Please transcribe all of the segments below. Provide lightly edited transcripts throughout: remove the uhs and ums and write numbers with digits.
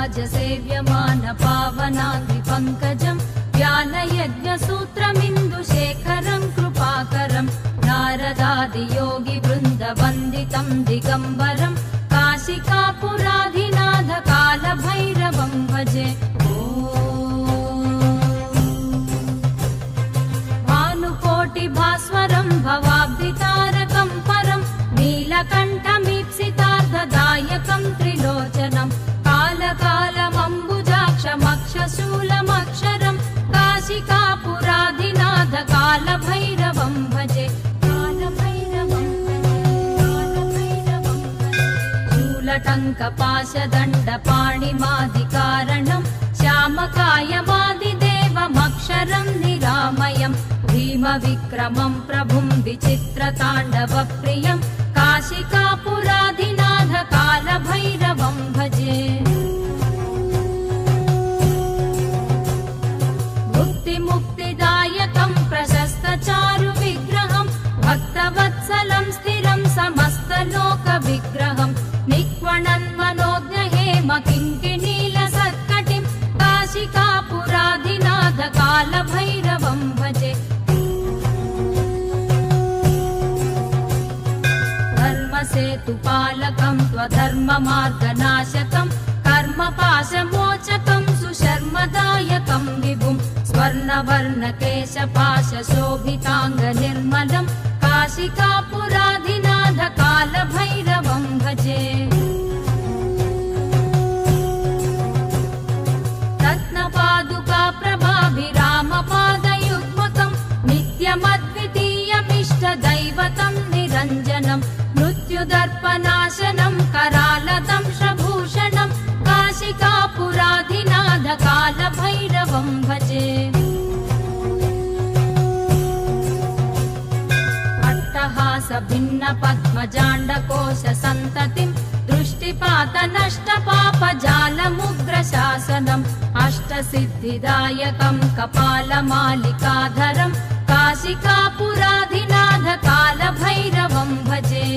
सेव्यमान पावनाद्रिपङ्कजं व्यालयज्ञसूत्रमिन्दुशेखरं कृपाकरं नारदादियोगिवृन्दवन्दितं दिगम्बरं काशिकापुराधिनाथ कालभैरवं भजे। भानुकोटिभास्वरं भवाब्धितारकं परं नीलकण्ठमीप्सितार्धदायकं त्रिलोचनं कालकालमम्बुजाक्षमक्षशूलमक्षरं काशिकापुराधिनाथ कालभैरवं भजे। शूलटङ्कपाशदण्डपाणिमादिकारणं श्यामकायमादिदेवमक्षरं निरामयं भीमविक्रमं प्रभुं विचित्रताण्डवप्रियं काशिकापुराधिनाथ कालभैरवं भजे। मुक्तिदायकं प्रशस्तचारुविग्रहं भक्तवत्सलं स्थिरं समस्तलोकविग्रहं निक्वणन्मनोज्ञहेमकिङ्किणीलसत्कटिं काशिकापुराधिनाथ कालभैरवं भजे। धर्मसेतुपालकं त्वधर्ममार्गनाशकं कर्मपाशमोचकं सुशर्मदायकं विभुं स्वर्णवर्णकेशपाशशोभिताङ्गनिर्मलं काशिकापुराधिनाथ कालभैरवं भजे। रत्नपादुकाप्रभाभिरामपादयुग्मकं नित्यमद्वितीयमिष्टदैवतं निरञ्जनं मृत्युदर्पनाशनं करालदंशभूषणं काशिकापुराधिनाथ कालभैरवं भजे। अट्टहासभिन्नपद्मजाण्डकोशसन्ततिं दृष्टिपातनष्टपापजालमुग्रशासनम् अष्टसिद्धिदायकं कपालमालिकाधरं काशिकापुराधिनाथ कालभैरवं भजे।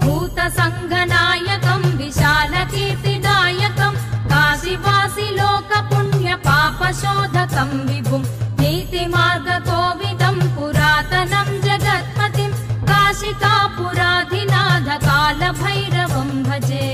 भूतसङ्घनायकं विशालकीर्तिदायकं काशीवासिलोकपुण्यपापशोधकं विभुं नीतिमार्गकोविदं पुरातनं जगत्पतिं काशिकापुराधिनाथ कालभैरवं भजे।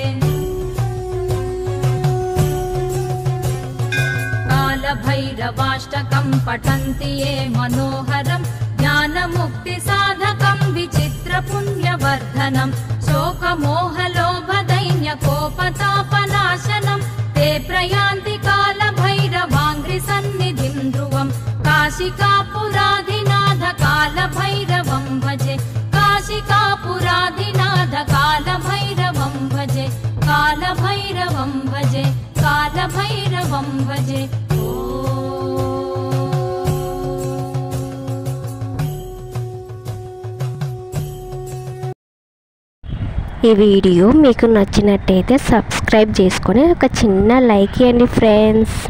कालभैरवाष्टकं पठन्ति ये मनोहरं ज्ञानमुक्तिसाधकं विचित्रपुण्यवर्धनं शोकमोहलोभदैन्यकोपतापनाशनं ते प्रयान्ति कालभैरवाङ्घ्रिसन्निधिं ध्रुवं काशिकापुराधिनाथ कालभैरवं भजे। काशिकापुराधिनाथ कालभैरवं भजे। कालभैरवं भजे। कालभैरवं भजे। ఈ వీడియో మీకు నచ్చినట్టయితే సబ్స్క్రైబ్ చేసుకొని ఒక చిన్న లైక్ ఇవ్వండి ఫ్రెండ్స్.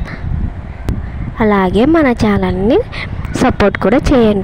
అలాగే మన ఛానల్ని సపోర్ట్ కూడా చేయండి.